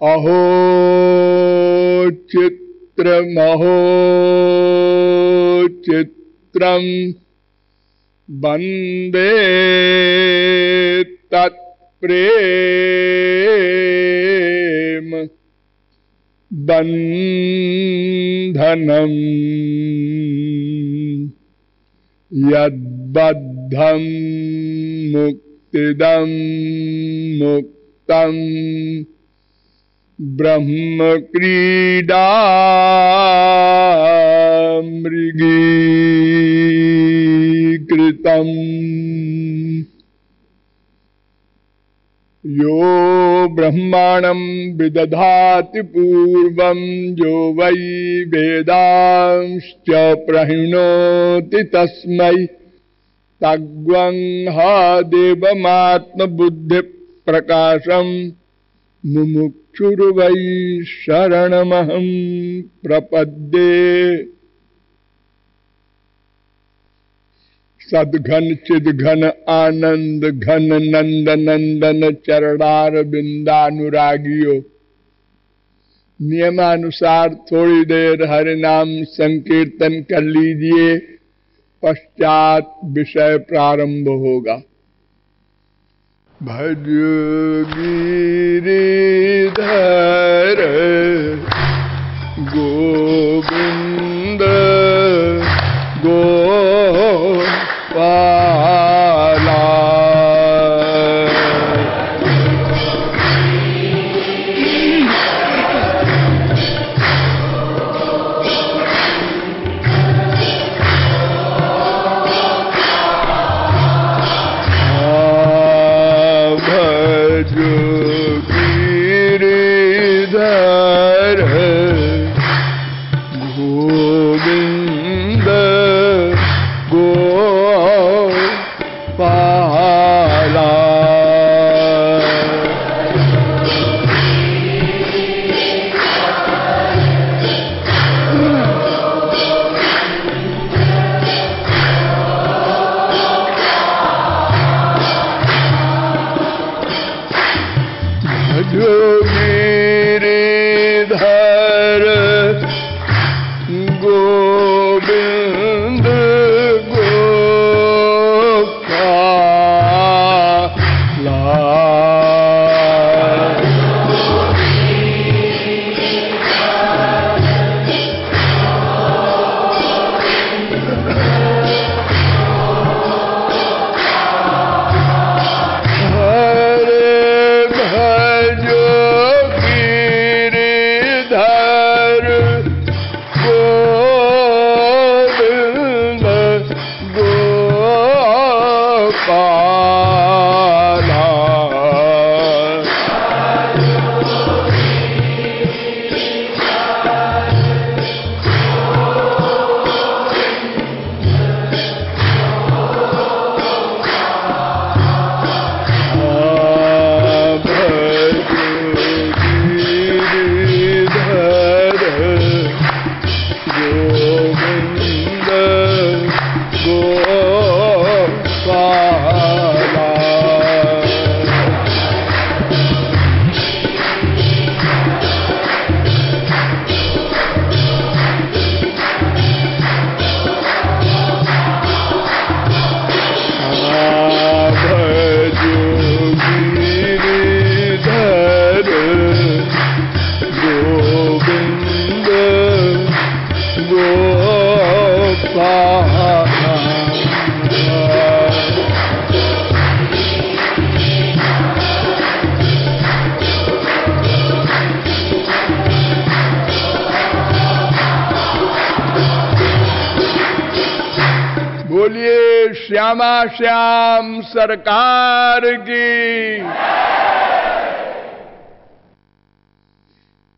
अहो चित्रमहो चित्रम वंदे तत्प्रेम बंधनम यद्बद्धं मुक्तिदं मुक्तं ब्रह्म क्रीडा मृगीकृतं यो ब्रह्माणं विदधाति पूर्वं यो वै वेदांश्च प्रहिणोति तस्मै तग्वं हा देवमात्मबुद्धि प्रकाशं मुमुक्षुर्वै शरणमहं प्रपद्ये। सद्घन चिद्घन आनंद घन नंद नंदन चरणार बिंदानुरागियो, नियमानुसार थोड़ी देर हरि नाम संकीर्तन कर लीजिए, पश्चात विषय प्रारंभ होगा। भज गिरिधर गोविंद गोपाला, भज गिरिधर गोविंद गोपाला। भज गिरिधर गोविंद बोलिए श्यामा श्याम सरकार की।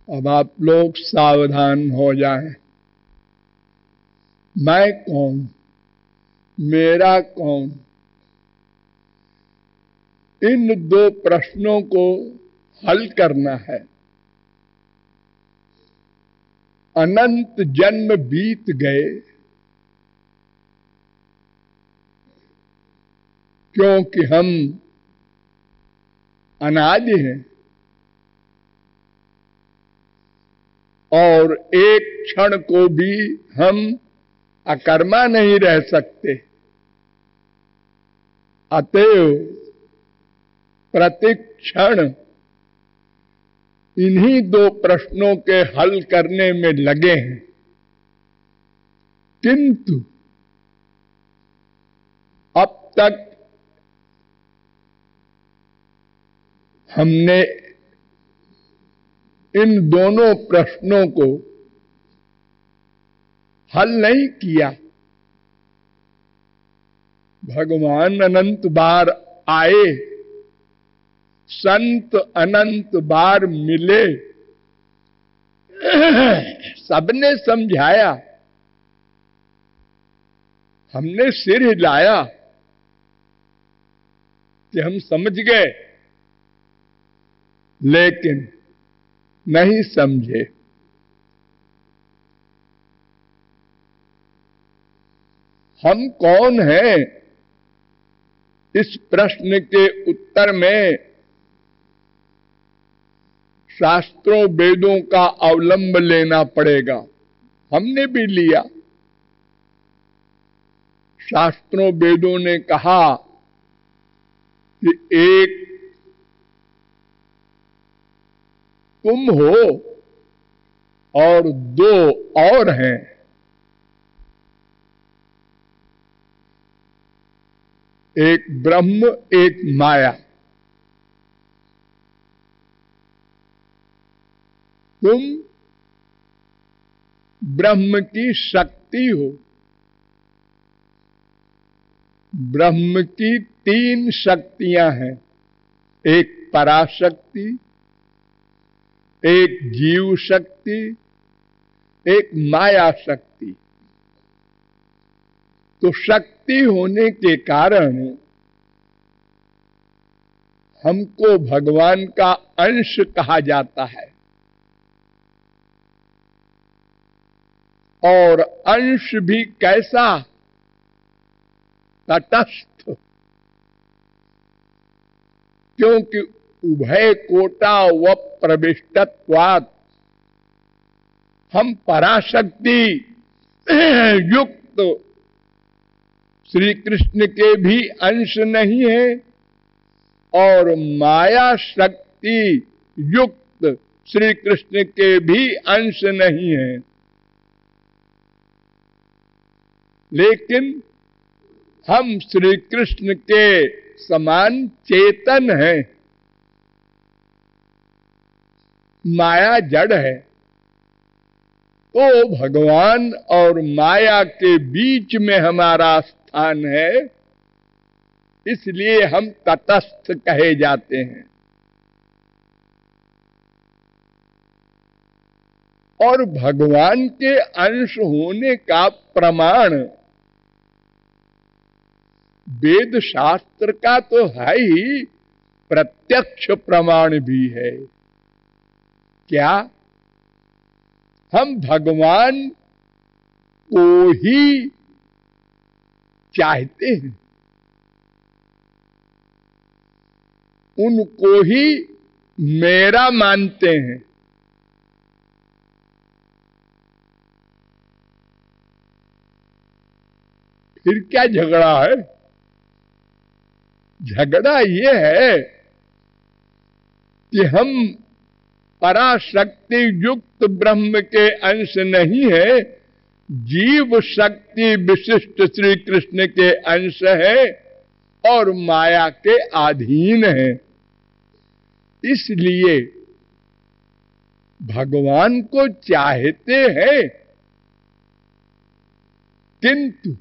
अब आप लोग सावधान हो जाएं। मैं कौन, मेरा कौन, इन दो प्रश्नों को हल करना है। अनंत जन्म बीत गए, क्योंकि हम अनादि हैं। और एक क्षण को भी हम अकर्मा नहीं रह सकते। अतएव प्रतिक्षण इन्हीं दो प्रश्नों के हल करने में लगे हैं। किंतु अब तक हमने इन दोनों प्रश्नों को हल नहीं किया। भगवान अनंत बार आए, संत अनंत बार मिले, सबने समझाया, हमने सिर हिलाया कि हम समझ गए, लेकिन नहीं समझे। हम कौन हैं? इस प्रश्न के उत्तर में शास्त्रों वेदों का अवलंब लेना पड़ेगा। हमने भी लिया। शास्त्रों वेदों ने कहा कि एक तुम हो और दो और हैं। एक ब्रह्म, एक माया। तुम ब्रह्म की शक्ति हो। ब्रह्म की तीन शक्तियां हैं, एक पराशक्ति, एक जीव शक्ति, एक माया शक्ति। तो शक्ति होने के कारण हमको भगवान का अंश कहा जाता है। और अंश भी कैसा? तटस्थ। क्योंकि उभय कोटा व प्रविष्टत्वात् हम पराशक्ति युक्त श्री कृष्ण के भी अंश नहीं है और माया शक्ति युक्त श्री कृष्ण के भी अंश नहीं है। लेकिन हम श्री कृष्ण के समान चेतन हैं। माया जड़ है। तो भगवान और माया के बीच में हमारा स्थान है, इसलिए हम तटस्थ कहे जाते हैं। और भगवान के अंश होने का प्रमाण वेद शास्त्र का तो है ही, प्रत्यक्ष प्रमाण भी है। क्या? हम भगवान को ही चाहते हैं, उनको ही मेरा मानते हैं। फिर क्या झगड़ा है? झगड़ा ये है कि हम पराशक्ति युक्त ब्रह्म के अंश नहीं है, जीव शक्ति विशिष्ट श्री कृष्ण के अंश है और माया के अधीन है। इसलिए भगवान को चाहते हैं, किंतु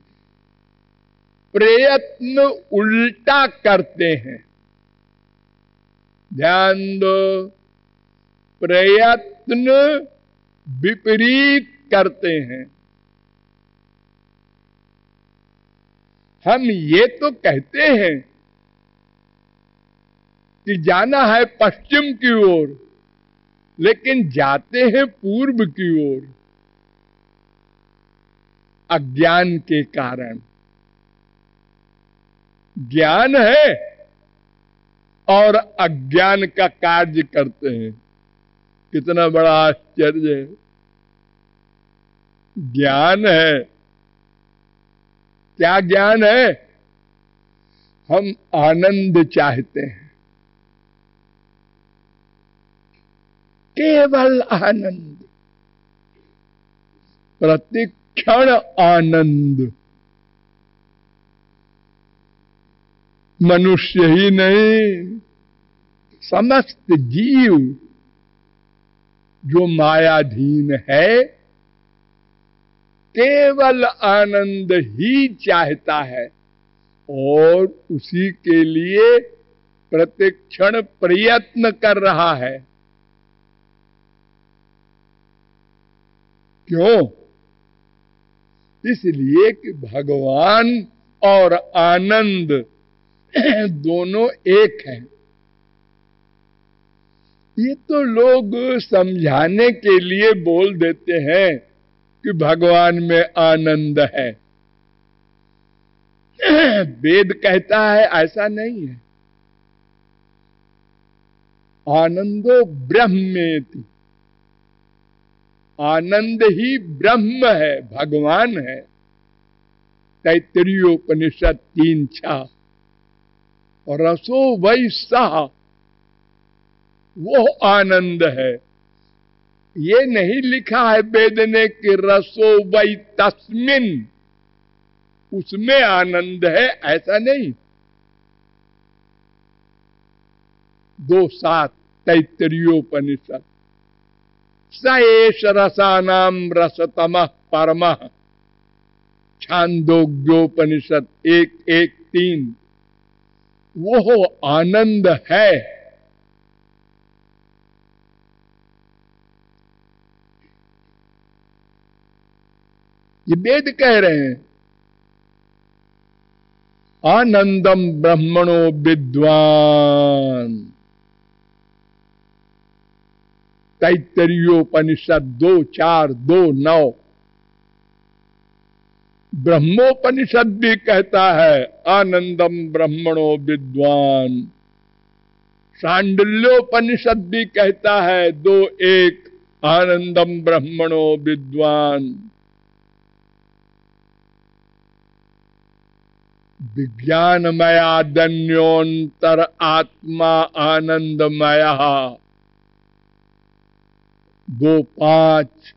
प्रयत्न उल्टा करते हैं। ध्यान दो, प्रयत्न विपरीत करते हैं। हम ये तो कहते हैं कि जाना है पश्चिम की ओर, लेकिन जाते हैं पूर्व की ओर, अज्ञान के कारण। ज्ञान है और अज्ञान का कार्य करते हैं। कितना बड़ा आश्चर्य है। ज्ञान है। क्या ज्ञान है? हम आनंद चाहते हैं, केवल आनंद, प्रतिक्षण आनंद। मनुष्य ही नहीं, समस्त जीव जो मायाधीन है, केवल आनंद ही चाहता है और उसी के लिए प्रतिक्षण प्रयत्न कर रहा है। क्यों? इसलिए कि भगवान और आनंद दोनों एक हैं। ये तो लोग समझाने के लिए बोल देते हैं कि भगवान में आनंद है। वेद कहता है ऐसा नहीं है। आनंदो ब्रह्मेति, आनंद ही ब्रह्म है, भगवान है। तैत्तरीयोपनिषद 3:6। और रसो वै सः, वो आनंद है। ये नहीं लिखा है वेद ने कि रसो वै तस्मिन, उसमें आनंद है, ऐसा नहीं। 2:7 तैत्तरीयोपनिषद। स एष रसानाम रसतमः परमः, छांदोग्योपनिषद 1:1-3। वो आनंद है। ये वेद कह रहे हैं। आनंदम ब्रह्मणो विद्वान, तैत्तरीयोपनिषद 2:4-2:9। ब्रह्मोपनिषद भी कहता है आनंदम ब्रह्मणो विद्वान। शांडिल्योपनिषद भी कहता है 2:1 आनंदम ब्रह्मणो विद्वान। विज्ञानमयादन्योन्तर आत्मा आनंदमय 2:5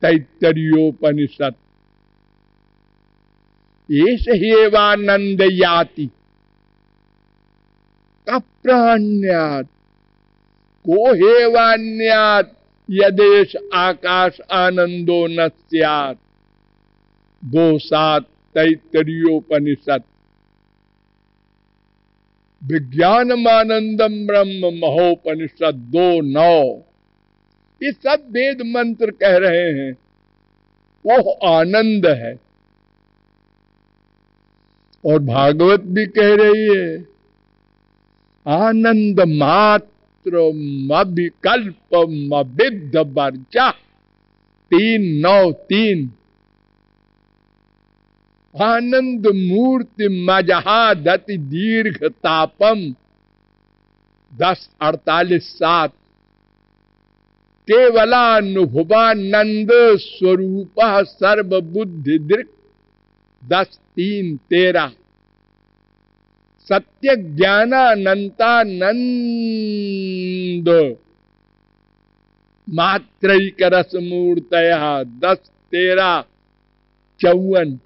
तैत्तरीयोपनिषद। एष हेवानंद याति अप्राण्यात्, को हेवान्यात् यदेश आकाश आनंदो न स्यात्। 2:7 तैत्तरीयोपनिषद। विज्ञानमानंदम ब्रह्म महोपनिषद 2:9। ये सब वेद मंत्र कह रहे हैं वो आनंद है। और भागवत भी कह रही है आनंद मात्र अविकल्प अविद्ध वर्चा 3:9-3। आनंद मूर्ति मजहादति दीर्घ तापम 10:48-7। केवलानुभवानंद स्वरूप सर्वबुद्धि दृक् 10:3-13। सत्य ज्ञानानंतानंद मात्रैक रस मूर्तय 10:13-54।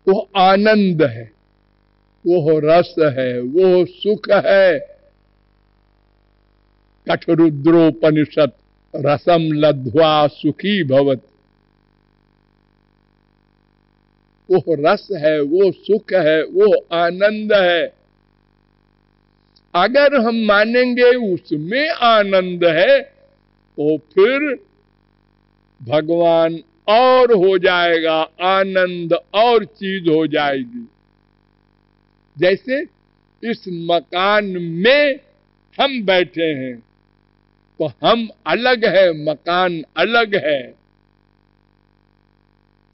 वो आनंद है, वो रस है, वो सुख है। कठरुद्रोपनिषद रसम लब्ध्वा सुखी भवति। वो रस है, वो सुख है, वो आनंद है। अगर हम मानेंगे उसमें आनंद है तो फिर भगवान और हो जाएगा, आनंद और चीज हो जाएगी। जैसे इस मकान में हम बैठे हैं तो हम अलग है, मकान अलग है।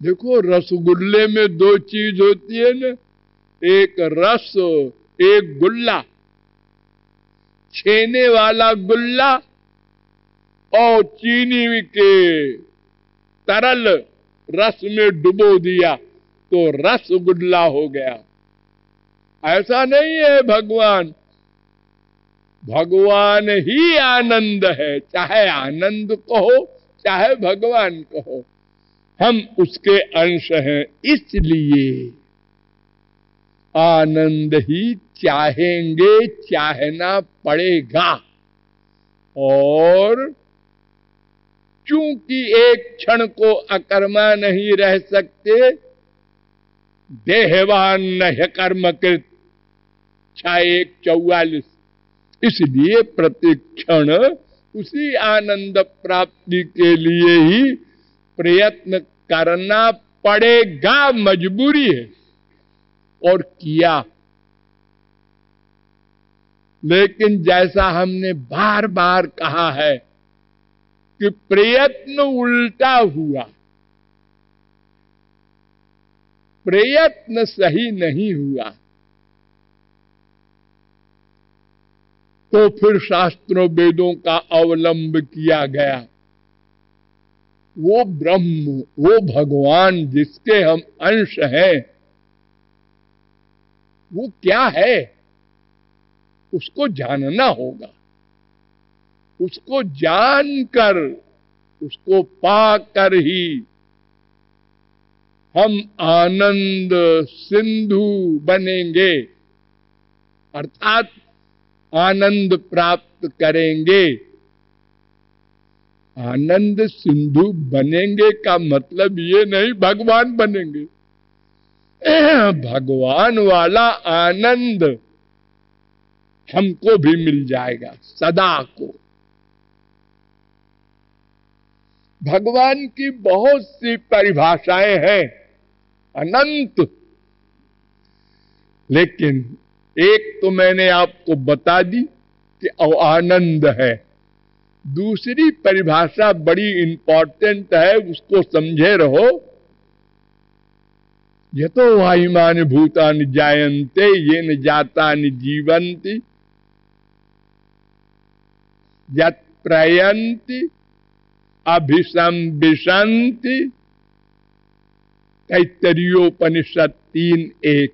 देखो रसगुल्ले में 2 चीज होती है ना, एक रस एक गुल्ला। छेने वाला गुल्ला और चीनी के तरल रस में डुबो दिया तो रसगुल्ला हो गया। ऐसा नहीं है भगवान। भगवान ही आनंद है, चाहे आनंद कहो चाहे भगवान कहो, हम उसके अंश हैं। इसलिए आनंद ही चाहेंगे, चाहना पड़ेगा। और चूंकि एक क्षण को अकर्मा नहीं रह सकते, देहवान न कर्मकृत 6:1:44, इसलिए प्रत्येक क्षण उसी आनंद प्राप्ति के लिए ही प्रयत्न करना पड़ेगा, मजबूरी है। और किया, लेकिन जैसा हमने बार बार कहा है कि प्रयत्न उल्टा हुआ, प्रयत्न सही नहीं हुआ, तो फिर शास्त्रों वेदों का अवलंब किया गया। वो ब्रह्म, वो भगवान जिसके हम अंश हैं, वो क्या है उसको जानना होगा। उसको जानकर, उसको पाकर ही हम आनंद सिंधु बनेंगे, अर्थात आनंद प्राप्त करेंगे। आनंद सिंधु बनेंगे का मतलब ये नहीं भगवान बनेंगे। भगवान वाला आनंद हमको भी मिल जाएगा सदा को। भगवान की बहुत सी परिभाषाएं हैं, अनंत, लेकिन एक तो मैंने आपको बता दी कि आनंद है। दूसरी परिभाषा बड़ी इंपॉर्टेंट है, उसको समझे रहो। यतो वायुमानि भूतानि जायन्ते येन जातानि जीवन्ति यत् प्रयन्ति अभिसंविशन्ति। तैत्तरीयोपनिषद 3:1।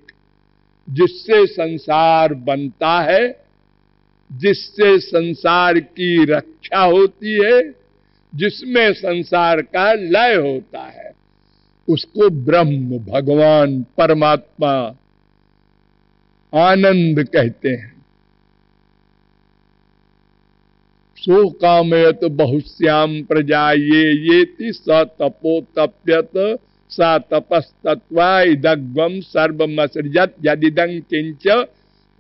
जिससे संसार बनता है, जिससे संसार की रक्षा होती है, जिसमें संसार का लय होता है, उसको ब्रह्म, भगवान, परमात्मा, आनंद कहते हैं। सो कामयत बहुश्याम प्रजा येति स तपो तप्यत सा तपस्तत्वा इदग्वम सर्वमसृजत यदिदं किंच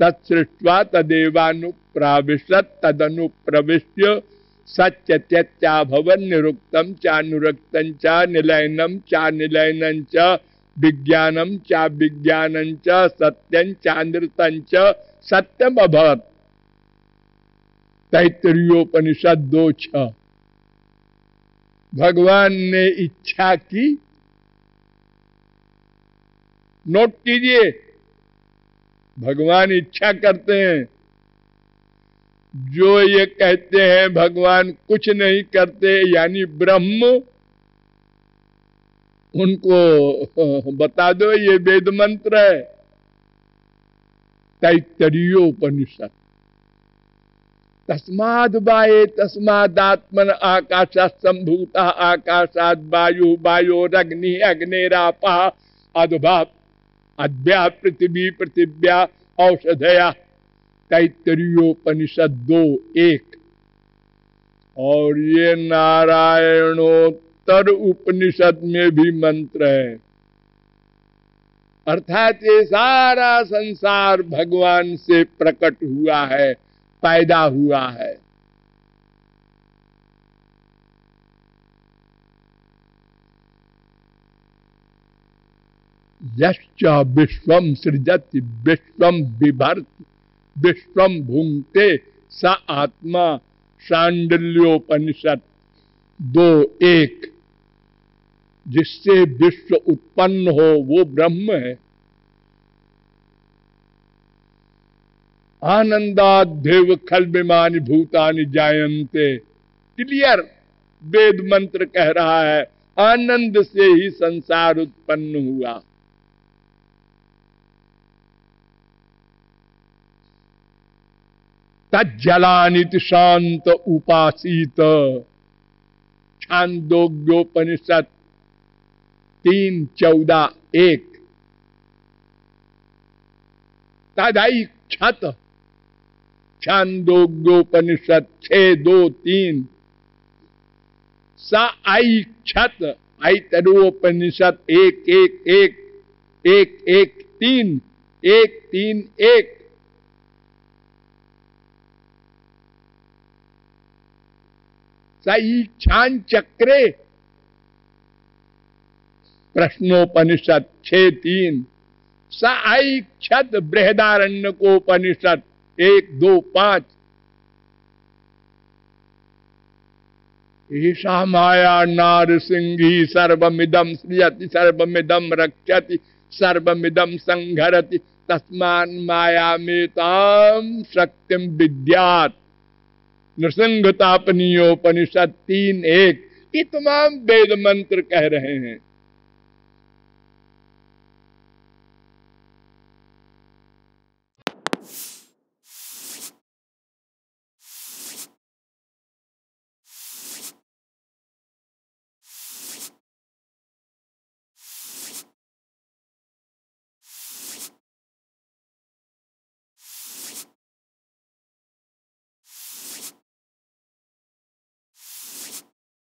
तत्सृष्ट्वा तदेवानुप्राविशत तदनुप्रविश्य सच्चत्यभवन निरुक्तम चानुरक्तं च निलयनं च निलयनं च विज्ञानं च विज्ञानं च सत्यं चानृतं च सत्यम अभवत्। तैत्तरीयोपनिषद 2:6। भगवान ने इच्छा की, नोट कीजिए, भगवान इच्छा करते हैं। जो ये कहते हैं भगवान कुछ नहीं करते, यानी ब्रह्म, उनको बता दो ये वेद मंत्र है। तैत्तरीयोपनिषद। तस्माद् वाये तस्मादात्मन आकाशात् सम्भूतः आकाशात् वायु वायोरग्नि अग्निरापः अद्भा अद्भ्या पृथिवी पृथिव्या औषधया। तैत्तरीयोपनिषद 2:1। और ये नारायणोत्तर उपनिषद में भी मंत्र है। अर्थात ये सारा संसार भगवान से प्रकट हुआ है, पैदा हुआ है। यश्च विश्वम सृजति विश्वम बिभर्ति विश्वम भुंक्ते स आत्मा। शांडिल्योपनिषद 2:1। जिससे विश्व उत्पन्न हो वो ब्रह्म है। आनंदाद्देव खल्विमानि भूतानि जायन्ते। क्लियर वेद मंत्र कह रहा है, आनंद से ही संसार उत्पन्न हुआ। तज्जलानिति शांत उपासीत, छांदोग्योपनिषद 3:14-1। तदैक्षत, छांदोग्योपनिषद 6:2-3। स ऐक्षत, ऐतरोपनिषद 1:1-1-1-3, 1:3-1। सईक्षान चक्रे, प्रश्नोपनिषद 6:3। स ऐक्षत, बृहदारण्यकोपनिषद 1:2-5। ईशा माया नारसिंही सर्वमिदं सृजति सर्वमिदं रक्षति सर्वमिदं संहरति तस्मान् मायामेतां शक्तिं विद्यात्। नृसिंहतापनीयोपनिषद 3:1। ये तमाम वेद मंत्र कह रहे हैं